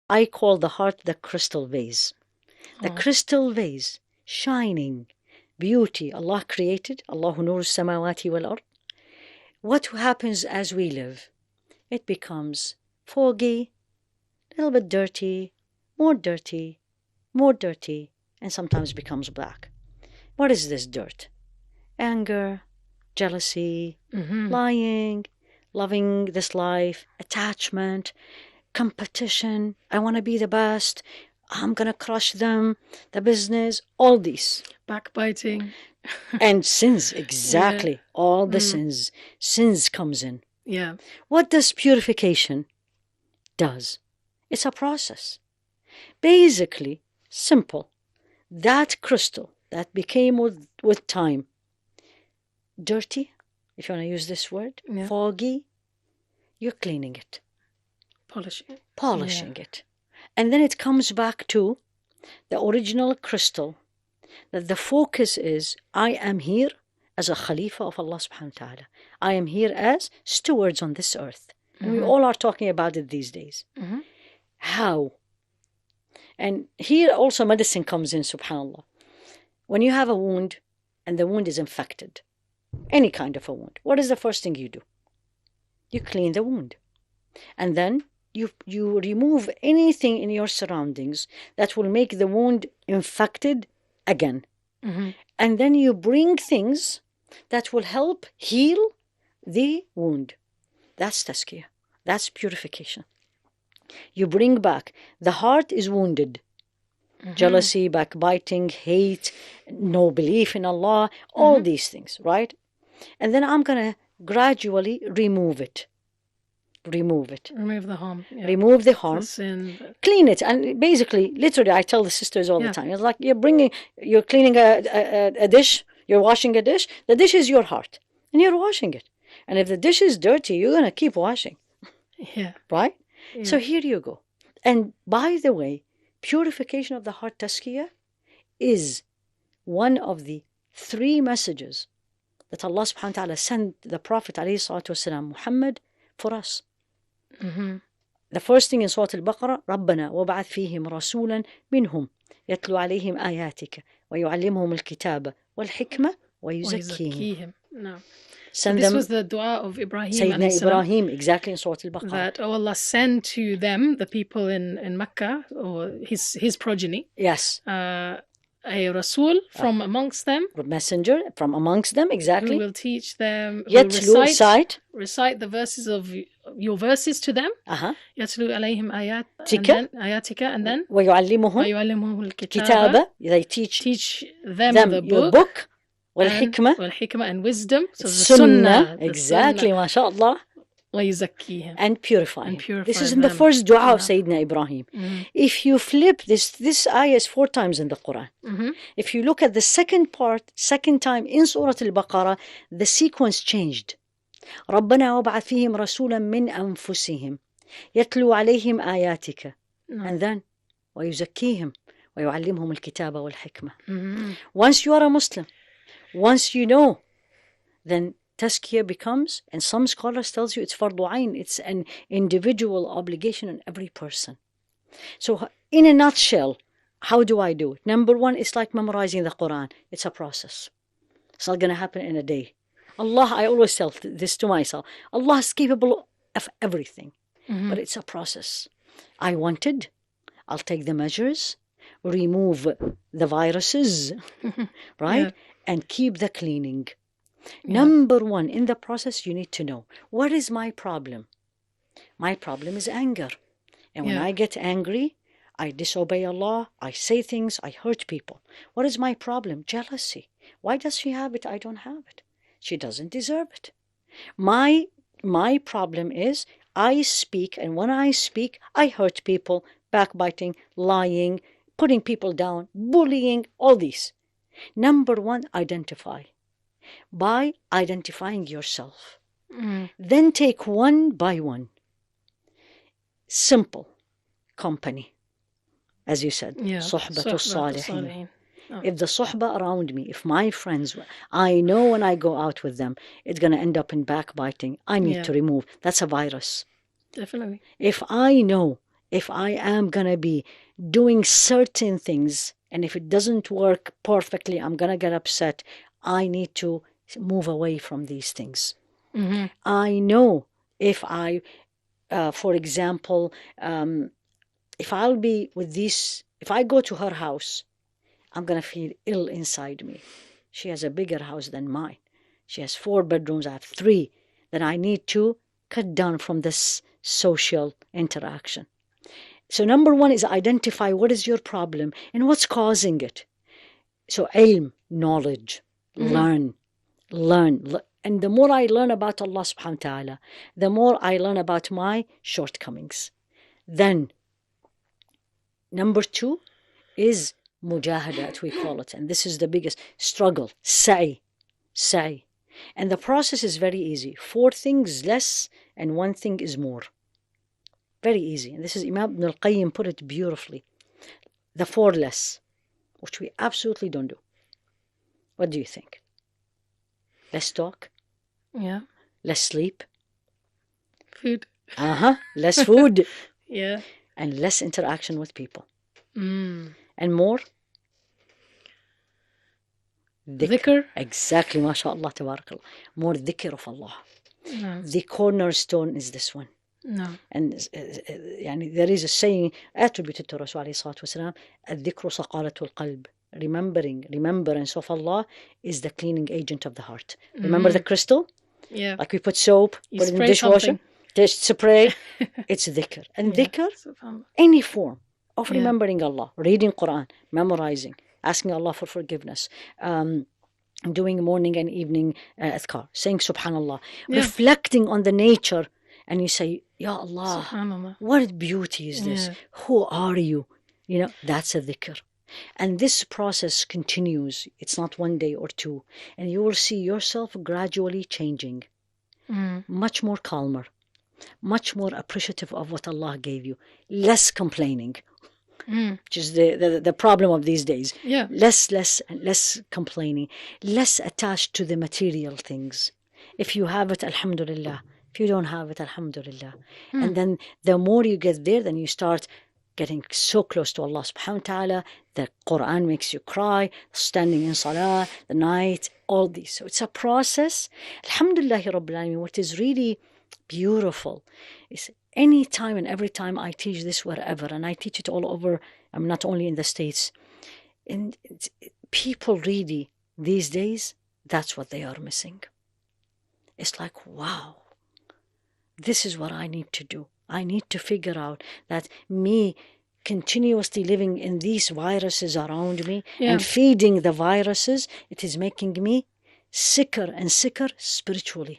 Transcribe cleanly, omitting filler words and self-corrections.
I call the heart the crystal vase. The crystal vase, shining, beauty Allah created. Allahu nur samawati wal ard. What happens as we live? It becomes foggy, a little bit dirty, more dirty, more dirty, and sometimes becomes black. What is this dirt? Anger, jealousy, lying, loving this life, attachment, competition. I want to be the best. I'm going to crush them, the business, all these. Backbiting. And sins, exactly. Yeah. All the sins. Sins comes in. Yeah. What does purification does? It's a process. Basically, simple. That crystal that became with time dirty, if you want to use this word, foggy, you're cleaning it. Polishing it. And then it comes back to the original crystal, that the focus is, I am here as a Khalifa of Allah subhanahu wa ta'ala. I am here as stewards on this earth. And we all are talking about it these days. How? And here also medicine comes in, subhanAllah. When you have a wound and the wound is infected, any kind of a wound, what is the first thing you do? You clean the wound. And then you remove anything in your surroundings that will make the wound infected again. And then you bring things that will help heal the wound. That's tazkiyah. That's purification. You bring back. The heart is wounded. Jealousy, backbiting, hate, no belief in Allah, all these things, right? And then I'm going to gradually remove it. Remove the harm. Yeah. Remove the harm. The sin. Clean it. And basically, literally, I tell the sisters all the time, it's like you're cleaning a dish, you're washing a dish. The dish is your heart. And you're washing it. And if the dish is dirty, you're going to keep washing. Yeah. Right? Yeah. So here you go. And by the way, purification of the heart, tazkiyah, is one of the 3 messages that Allah subhanahu wa ta'ala sent the Prophet alayhi salatu wasalam, Muhammad, for us. The first thing in Surah Al-Baqarah, رَبَّنَا وَبَعَثْ فِيهِمْ رَسُولًا مِنْهُمْ يَتْلُو عَلَيْهِمْ آيَاتِكَ وَيُعَلِّمُهُمُ الْكِتَابَ وَالْحِكْمَةَ وَيُزَكِّيهِمْ. No. So this was the dua of Ibrahim. Sayyidina Ibrahim, exactly in Surah Al-Baqarah. That, oh Allah, send to them, the people in Mecca, or his progeny. Yes. A Rasul from amongst them. A messenger from amongst them, exactly. Who will teach them, recite the verses of your verses to them. يَتْلُو عَلَيْهِمْ آيَاتِكَ and then وَيُعَلِّمُهُمُ الْكِتَابَ. They teach them the book. والحكمة and wisdom. So the sunnah. Exactly, mashallah. وَيُزَكِّيهِمْ. And purify him. This is in the first dua of Sayyidina Ibrahim. If you flip this ayah is 4 times in the Quran. If you look at the second time in Surah Al-Baqarah, the sequence changed. رَبَّنَا وَبَعَثْ فِيهِمْ رَسُولًا مِنْ أَنفُسِهِمْ يَتْلُو عَلَيْهِمْ آيَاتِكَ. And then وَيُزَكِّيهِمْ وَيُعَلِّمْهُمُ الْكِتَابَ وَالْحِكْمَةَ. Once you are a Muslim, once you know, then tazkiyah becomes, and some scholars tells you it's fardu ayn, it's an individual obligation on every person. So in a nutshell, how do I do it? Number 1, it's like memorizing the Quran. It's a process. It's not going to happen in a day. Allah, I always tell this to myself, Allah is capable of everything, but it's a process. I wanted, I'll take the measures, remove the viruses, right? Yeah. And keep the cleaning. Yeah. Number 1, in the process, you need to know, what is my problem? My problem is anger. And when I get angry, I disobey Allah, I say things, I hurt people. What is my problem? Jealousy. Why does she have it? I don't have it. She doesn't deserve it. My problem is I speak, and when I speak, I hurt people, backbiting, lying, putting people down, bullying, all these. Number 1, identify. By identifying yourself. Then take one by one. Simple. Company. As you said. Suhbatul Salihin. If the suhbah around me, if my friends, I know when I go out with them, it's going to end up in backbiting. I need to remove. That's a virus. Definitely. If I know if I am going to be doing certain things, and if it doesn't work perfectly, I'm going to get upset. I need to move away from these things. Mm-hmm. I know if I, for example, if I'll be with this, if I go to her house, I'm going to feel ill inside me. She has a bigger house than mine. She has 4 bedrooms, I have 3. Then I need to cut down from this social interaction. So number 1 is identify what is your problem and what's causing it. So ilm, knowledge, learn. And the more I learn about Allah subhanahu wa ta'ala, the more I learn about my shortcomings. Then number 2 is mujahadat, we call it. And this is the biggest struggle, sa'i. And the process is very easy. 4 things less and 1 thing is more. Very easy. And this is Imam Ibn al-Qayyim put it beautifully. The 4 less, which we absolutely don't do. What do you think? Less talk? Yeah. Less sleep? Food. Less food. Yeah. And less interaction with people. Mm. And more? Dhikr. Exactly, mashallah, tabarakallah. More dhikr of Allah. No. The cornerstone is this one. No. And there is a saying attributed to Rasul alayhi salatu wasalam, الذكر صقالة القلب. Remembrance of Allah is the cleaning agent of the heart. Remember the crystal? Yeah. Like we put soap, put it in the dishwasher, spray. It's dhikr. And dhikr, any form of remembering Allah, reading Quran, memorizing, asking Allah for forgiveness, doing morning and evening adhkar, saying subhanallah, reflecting on the nature, and you say, Ya Allah, what beauty is this? Who are you? That's a dhikr. And this process continues. It's not 1 day or 2. And you will see yourself gradually changing. Much more calmer, much more appreciative of what Allah gave you, less complaining, which is the problem of these days. Yeah. Less complaining, less attached to the material things. If you have it, alhamdulillah. If you don't have it, alhamdulillah. And then the more you get there, then you start getting so close to Allah subhanahu wa ta'ala. The Quran makes you cry, standing in salah, the night, all these. So it's a process. Alhamdulillahi Rabbil Alameen. What is really beautiful is any time and every time I teach this wherever, and I teach it all over, I'm not only in the States, and people really, these days, that's what they are missing. It's like, wow, this is what I need to do. I need to figure out that me continuously living in these viruses around me and feeding the viruses, it is making me sicker and sicker spiritually.